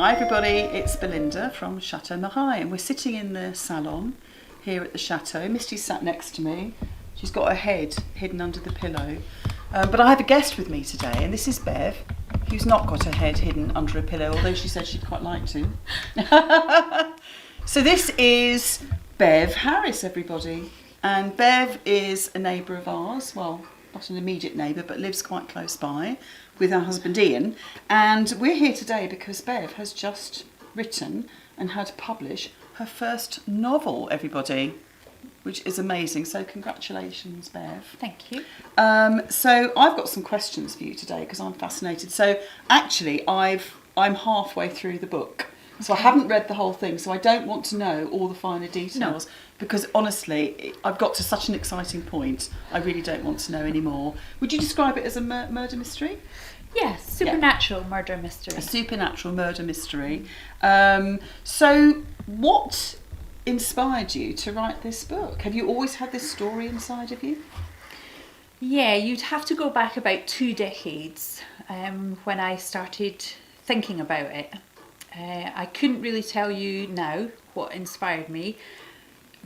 Hi everybody, it's Belinda from Chateau Mareuil, and we're sitting in the salon here at the chateau. Misty's sat next to me. She's got her head hidden under the pillow. But I have a guest with me today, and this is Bev, who's not got her head hidden under a pillow, although she said she'd quite like to. So this is Bev Harris, everybody. And Bev is a neighbour of ours, well, not an immediate neighbour, but lives quite close by with her husband Ian. And we're here today because Bev has just written and had published her first novel, everybody, which is amazing. So congratulations, Bev. Thank you. So I've got some questions for you today because I'm fascinated. So actually, I'm halfway through the book. So I haven't read the whole thing, so I don't want to know all the finer details because honestly, I've got to such an exciting point, I really don't want to know anymore. Would you describe it as a murder mystery? Yes, supernatural murder mystery. A supernatural murder mystery. So what inspired you to write this book? Have you always had this story inside of you? Yeah, you'd have to go back about 2 decades when I started thinking about it. I couldn't really tell you now what inspired me,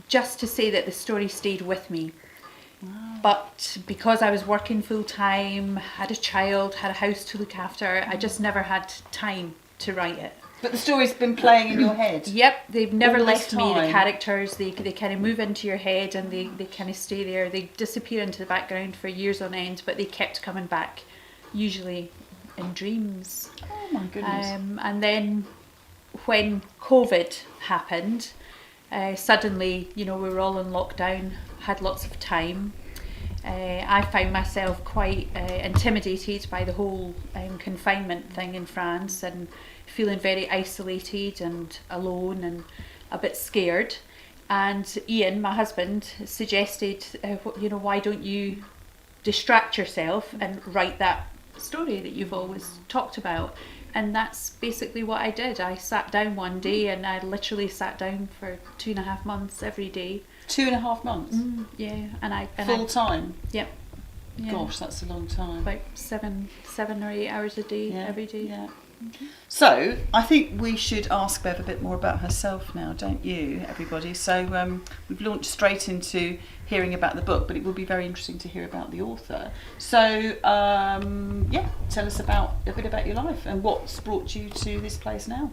just to say that the story stayed with me. Wow. But because I was working full time, had a child, had a house to look after, I just never had time to write it. But the story's been playing in your head? Yep, they've never all left this me. The time? characters, they kind of move into your head and they kind of stay there. They disappear into the background for years on end, but they kept coming back, usually in dreams. Oh my goodness. And then when COVID happened, suddenly, we were all in lockdown, had lots of time. I found myself quite intimidated by the whole confinement thing in France and feeling very isolated and alone and a bit scared. And Ian, my husband, suggested, why don't you distract yourself and write that story that you've always talked about? And that's basically what I did. I sat down one day and I literally sat down for 2.5 months every day. 2.5 months? Yeah. Full time? Yep. Yeah. Gosh, that's a long time. About 7 or 8 hours a day, every day. Yeah. Mm-hmm. So, I think we should ask Bev a bit more about herself now, don't you, everybody? So, we've launched straight into hearing about the book, but it will be very interesting to hear about the author. So, tell us a bit about your life and what's brought you to this place now.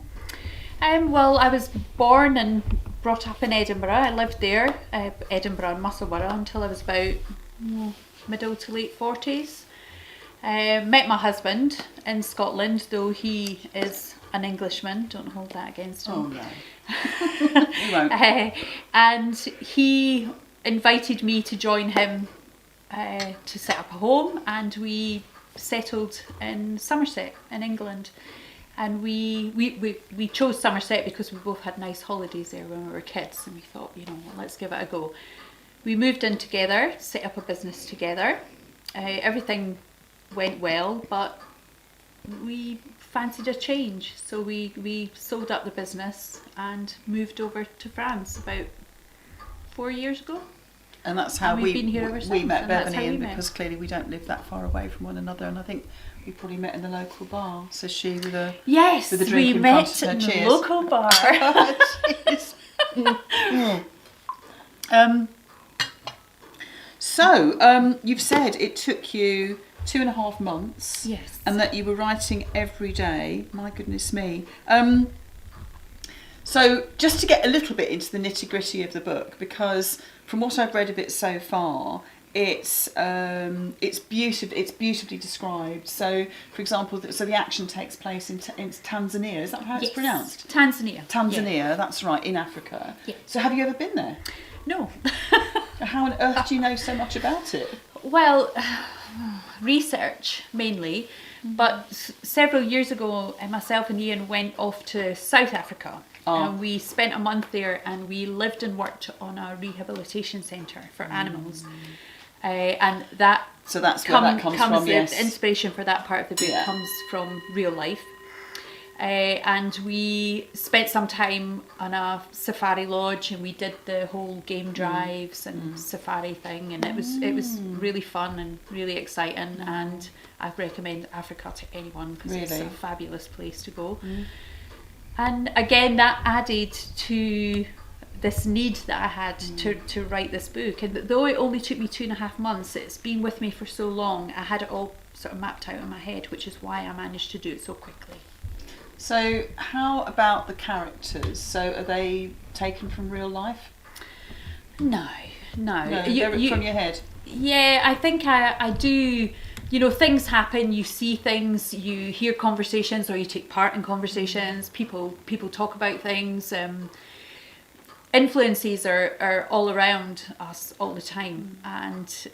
Well, I was born and brought up in Edinburgh. I lived there, Edinburgh and Musselburgh, until I was about middle to late 40s. Met my husband in Scotland, though he is an Englishman. Don't hold that against him. Oh no. You won't. And he invited me to join him to set up a home, and we settled in Somerset in England. And we chose Somerset because we both had nice holidays there when we were kids, and we thought, let's give it a go. We moved in together, set up a business together. Everything went well, but we fancied a change, so we sold up the business and moved over to France about 4 years ago. And that's how we've been here ever we since, met and Bev that's and how we Ian, met. because clearly we don't live that far away from one another, and I think we probably met in the local bar. So she with a Yes, with a drink we in met front of her. in the Cheers. local bar. So you've said it took you 2.5 months. Yes. And that you were writing every day. My goodness me. So just to get a little bit into the nitty-gritty of the book, because from what I've read of it so far, it's beautifully described. So, for example, the action takes place in Tanzania. Is that how it's pronounced? Tanzania. Tanzania, that's right, in Africa. Yeah. So have you ever been there? No. How on earth do you know so much about it? Well, research mainly, but several years ago, myself and Ian went off to South Africa. And we spent a month there, and we lived and worked on a rehabilitation centre for animals. And that where that comes from, yes. The inspiration for that part of the book comes from real life. And we spent some time on a safari lodge, and we did the whole game drives and safari thing, and it was really fun and really exciting, and I recommend Africa to anyone because it's a fabulous place to go. And again, that added to this need that I had to write this book. And though it only took me 2.5 months, it's been with me for so long. I had it all sort of mapped out in my head, which is why I managed to do it so quickly. So how about the characters? So are they taken from real life? No. They're from your head? Yeah, I think I do. You know, things happen, you see things, you hear conversations, or you take part in conversations, people talk about things. Influences are all around us all the time, and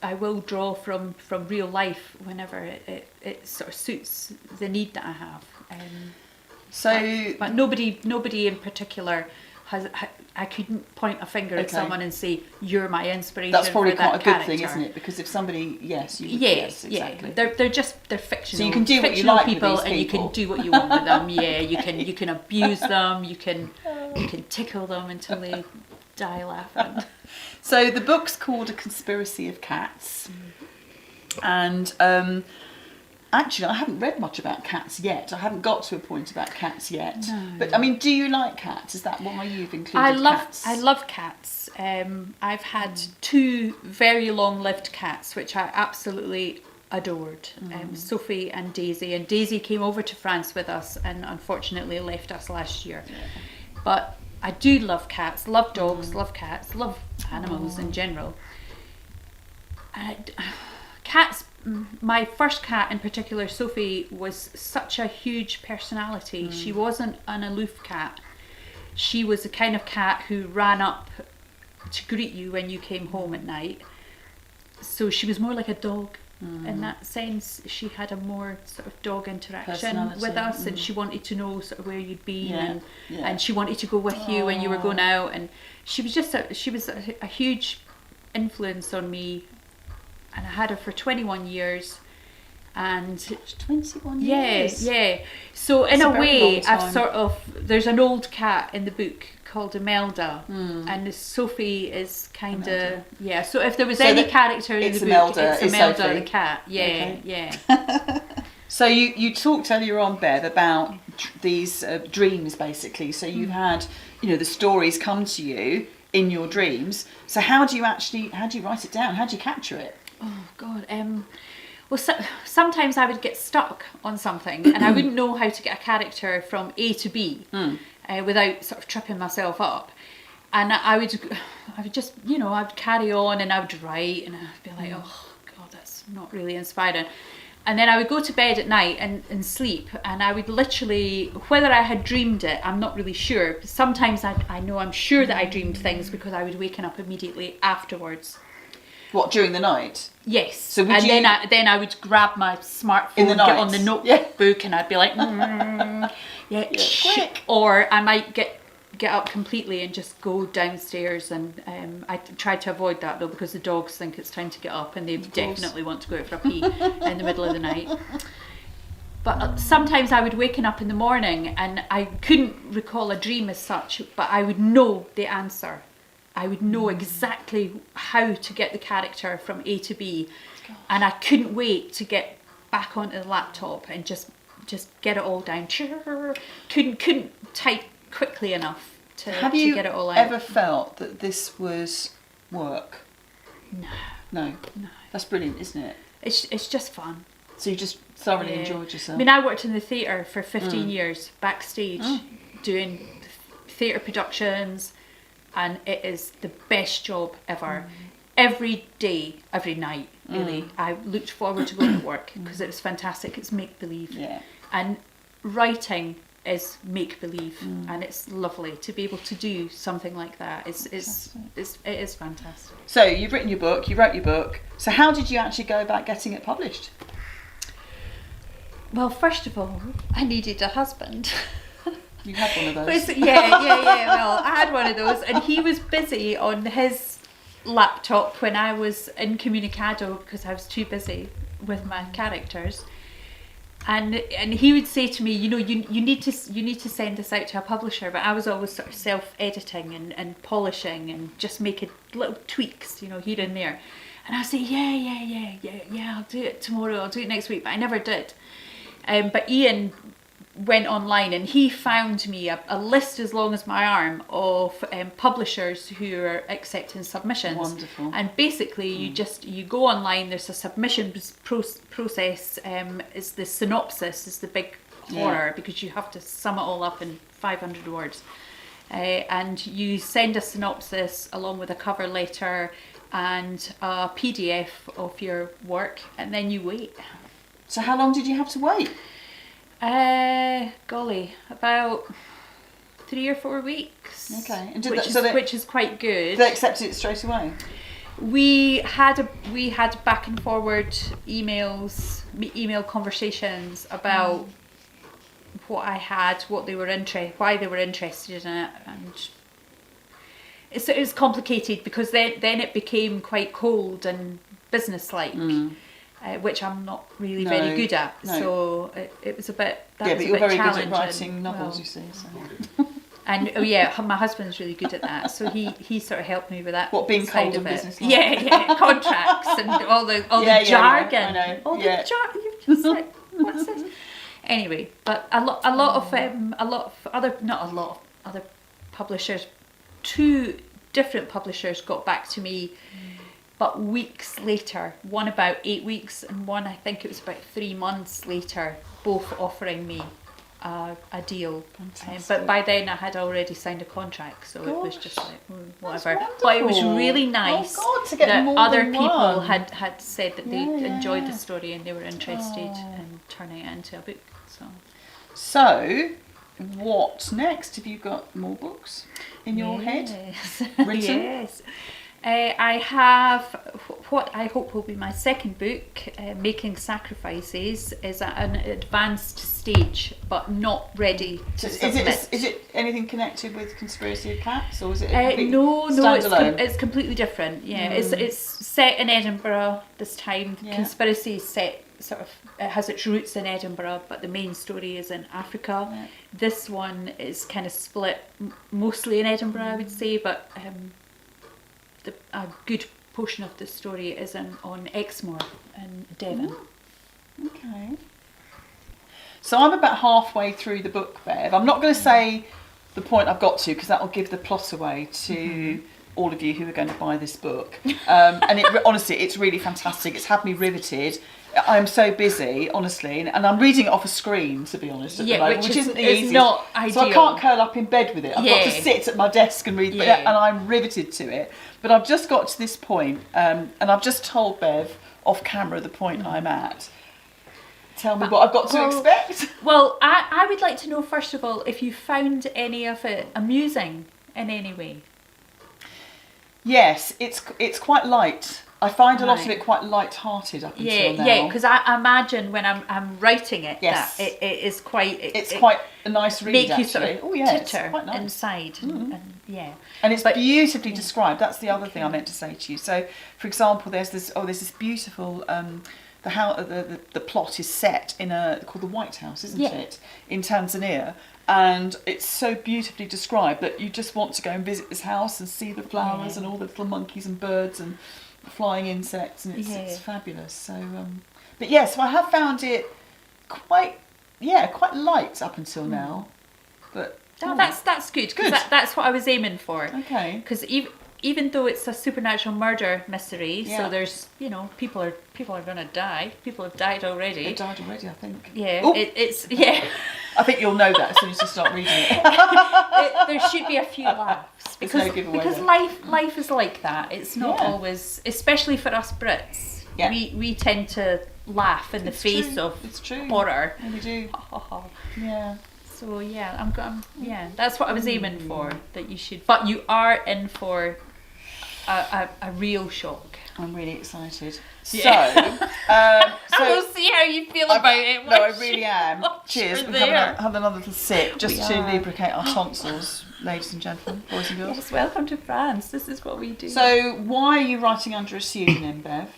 I will draw from real life whenever it sort of suits the need that I have. But nobody in particular I couldn't point a finger at someone and say, you're my inspiration. That's probably for quite that a good character. thing, isn't it? Because if somebody, yes, exactly. They're fictional. So you can do what you fictional like people, with these and you people. can do what you want with them. Yeah, you can abuse them. You can tickle them until they die laughing. So the book's called A Conspiracy of Cats, and actually, I haven't read much about cats yet. I haven't got to a point about cats yet. No. But I mean, do you like cats? Is that why you've included cats? I love cats. I've had 2 very long-lived cats, which I absolutely adored. Sophie and Daisy. And Daisy came over to France with us and unfortunately left us last year. Yeah. But I do love cats, love dogs, love cats, love animals in general. Cats. My first cat in particular, Sophie, was such a huge personality. She wasn't an aloof cat. She was the kind of cat who ran up to greet you when you came home at night. So she was more like a dog in that sense. She had a more sort of dog interaction with us, and she wanted to know sort of where you'd been, and she wanted to go with you when you were going out. And she was just a huge influence on me. And I had her for 21 years, and 21 years. Yeah. So in a way, there's an old cat in the book called Imelda, and Sophie is kind of So if there was any character in the book, it's Imelda the cat. Yeah. So you talked earlier on, Bev, about these dreams, basically. So you've had, the stories come to you in your dreams. So how do you write it down? How do you capture it? Oh God. Sometimes I would get stuck on something and I wouldn't know how to get a character from A to B without sort of tripping myself up. And I would just, I would carry on and I would write and I'd be like, oh God, that's not really inspiring. And then I would go to bed at night and sleep, and I would literally, whether I had dreamed it, I'm not really sure. But sometimes I'm sure that I dreamed things because I would waken up immediately afterwards. What, during the night? Yes. So then I would grab my smartphone, get on the notebook, and I'd be like, quick. Or I might get up completely and just go downstairs, and I try to avoid that though because the dogs think it's time to get up and they definitely want to go out for a pee in the middle of the night. But sometimes I would waken up in the morning and I couldn't recall a dream as such, but I would know the answer. I would know exactly how to get the character from A to B. Gosh. And I couldn't wait to get back onto the laptop and just get it all down. Couldn't type quickly enough to get it all out. Have you ever felt that this was work? No. That's brilliant, isn't it? It's just fun. So you just thoroughly enjoyed yourself? I mean, I worked in the theatre for 15 years, backstage, doing theatre productions, and it is the best job ever. Every day, every night, really. I looked forward to going to work because it was fantastic. It's make-believe. Yeah. And writing is make-believe, and it's lovely to be able to do something like that. It is fantastic. So you've written your book, you wrote your book. So how did you actually go about getting it published? Well, first of all, I needed a husband. You had one of those. Yeah. Well, I had one of those, and he was busy on his laptop when I was in Comunicado because I was too busy with my characters. And he would say to me, you need to send this out to a publisher. But I was always sort of self-editing and polishing and just making little tweaks, here and there. And I would say, yeah, I'll do it tomorrow, I'll do it next week. But I never did. But Ian went online, and he found me a list as long as my arm of publishers who are accepting submissions. Wonderful. And basically you go online, there's a submission process. It's the synopsis is the big horror, because you have to sum it all up in 500 words. And you send a synopsis along with a cover letter and a PDF of your work, and then you wait. So how long did you have to wait? Golly, about 3 or 4 weeks. Okay, and which is quite good. They accepted it straight away. We had back and forward email conversations about what I had, why they were interested in it, and it's complicated because then it became quite cold and businesslike. Which I'm not really very good at, so it was a bit. But you're very good at writing novels, you see. So. And my husband's really good at that, so he sort of helped me with that. What, being side cold of in it? business? Contracts and all the jargon. I know. The jargon. You're just like, what's this? Anyway, but a lot of other publishers, 2 different publishers got back to me. But weeks later, one about 8 weeks and one I think it was about 3 months later, both offering me a deal. But by then I had already signed a contract, so it was just like whatever. But it was really nice to get that more other than people one. had said that they enjoyed the story and they were interested in turning it into a book. So, what next? Have you got more books in your head? Written? Yes. I have what I hope will be my second book, Making Sacrifices, is at an advanced stage but not ready to submit. Is it anything connected with Conspiracy of Cats, or is it no, standalone? it's completely different. It's set in Edinburgh this time. Conspiracy is set it has its roots in Edinburgh, but the main story is in Africa. This one is kind of split mostly in Edinburgh, I would say, but a good portion of the story is on Exmoor in Devon. Okay. So I'm about halfway through the book, Bev. I'm not going to say the point I've got to, because that will give the plot away to all of you who are going to buy this book. And honestly, it's really fantastic. It's had me riveted. I'm so busy, honestly, and I'm reading it off a screen, to be honest, at the moment, which isn't the easiest. Not ideal. So I can't curl up in bed with it. I've got to sit at my desk and read, and I'm riveted to it. But I've just got to this point, and I've just told Bev off camera the point I'm at. Tell me what I've got to expect. Well, I would like to know, first of all, if you found any of it amusing in any way. Yes, it's quite light. I find a lot of it quite light-hearted up until now. Yeah, because I imagine when I'm writing it, that it is quite... It's quite a nice read, make actually. You sort of titter quite nice. inside. And it's beautifully described. That's the other thing I meant to say to you. So, for example, there's this beautiful... the plot is set in called the White House, isn't it? In Tanzania. And it's so beautifully described that you just want to go and visit this house and see the flowers and all the little monkeys and birds and flying insects, and it's fabulous. So, so I have found it quite light up until now. But that's good, because that's what I was aiming for. Okay. Because even though it's a supernatural murder mystery, so there's people are going to die. People have died already. They died already, I think. Yeah, Ooh. it's I think you'll know that as soon as you start reading it. There should be a few laughs because life is like that. It's not always, especially for us Brits. Yeah. We tend to laugh in the face of horror. Yeah, we do. Yeah. So that's what I was aiming for. That you should, but you are in for a real shock. I'm really excited. Yeah. So, we'll see how you feel about it. No, I really am. Cheers. We'll have another little sip just to lubricate our tonsils, ladies and gentlemen, boys and girls. Yes, welcome to France. This is what we do. So, why are you writing under a pseudonym, Bev?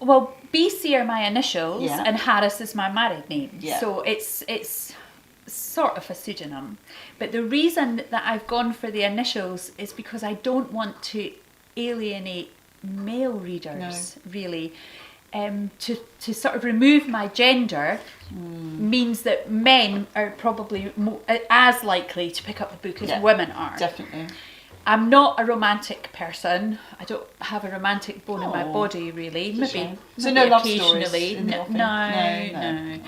Well, BC are my initials and Harris is my married name. Yeah. So it's sort of a pseudonym. But the reason that I've gone for the initials is because I don't want to alienate male readers, really. to sort of remove my gender means that men are probably as likely to pick up the book as women are. Definitely. I'm not a romantic person. I don't have a romantic bone in my body, really. Maybe no love occasionally. stories in the offing? No.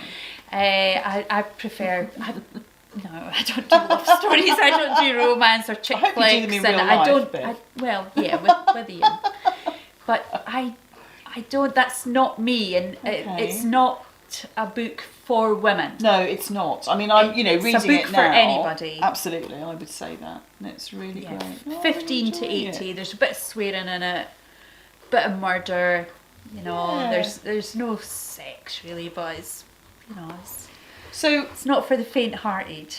I prefer. No, I don't do love stories. I don't do romance or chick flicks. You do them in real life, with Ian. But I don't. That's not me, and it's not a book for women. No, it's not. I mean, I'm reading it now. It's a book for anybody. Absolutely, I would say that. And it's really great. 15 to 80. There's a bit of swearing in it, bit of murder. There's no sex really, but it's it's not for the faint-hearted.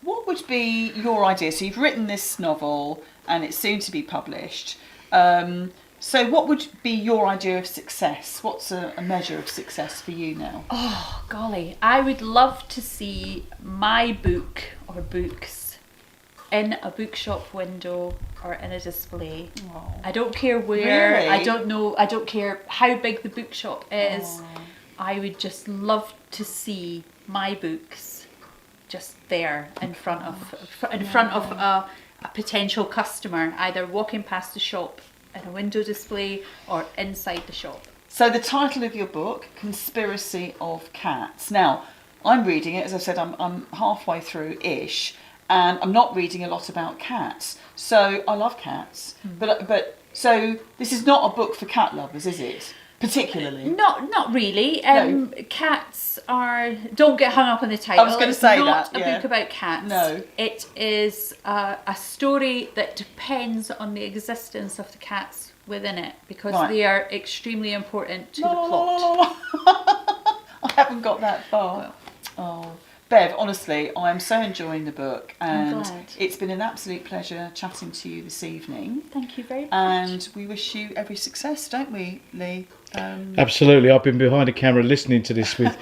What would be your idea? So you've written this novel, and it's soon to be published. So what would be your idea of success? What's a measure of success for you now? Oh, golly. I would love to see my book or books in a bookshop window or in a display. Oh. I don't care where. Really? I don't care how big the bookshop is. Oh. I would just love to see my books just there in front of a potential customer, either walking past the shop in a window display or inside the shop. So the title of your book, Conspiracy of Cats. Now, I'm reading it, as I said, I'm halfway through-ish, and I'm not reading a lot about cats. So I love cats, but so this is not a book for cat lovers, is it? Particularly? Not really. No. Cats are... Don't get hung up on the title. I was going to say that, It's not a book about cats. No. It is a story that depends on the existence of the cats within it, because they are extremely important to the plot. I haven't got that far. Oh, Bev, honestly, I'm so enjoying the book, and it's been an absolute pleasure chatting to you this evening. Thank you very much. And we wish you every success, don't we, Lee? Absolutely. I've been behind the camera listening to this with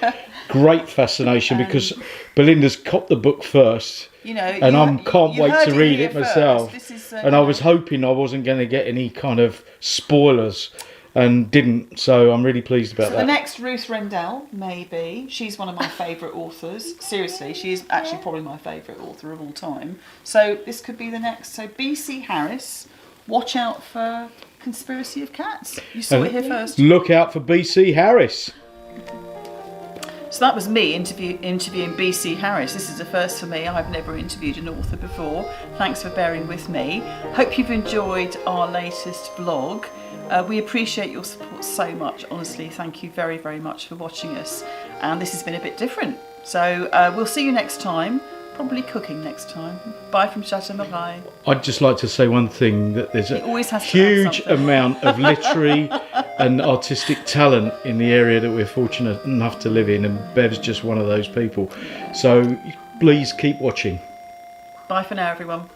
great fascination because Belinda's copped the book first. And I can't wait to read it myself. And I was hoping I wasn't going to get any kind of spoilers, and didn't. So I'm really pleased about that. The next Ruth Rendell, maybe. She's one of my favourite authors. Seriously, she is actually probably my favourite author of all time. So this could be the next. So B.C. Harris, watch out for Conspiracy of Cats. You saw it here first. Look out for B.C. Harris. So that was me interviewing B.C. Harris. This is a first for me. I've never interviewed an author before. Thanks for bearing with me. Hope you've enjoyed our latest vlog. We appreciate your support so much. Honestly, thank you very, very much for watching us. And this has been a bit different. So we'll see you next time. Probably cooking next time. Bye from Chateau Mareuil. I'd just like to say one thing, that there's a always has to huge amount of literary and artistic talent in the area that we're fortunate enough to live in, and Bev's just one of those people. So please keep watching. Bye for now, everyone.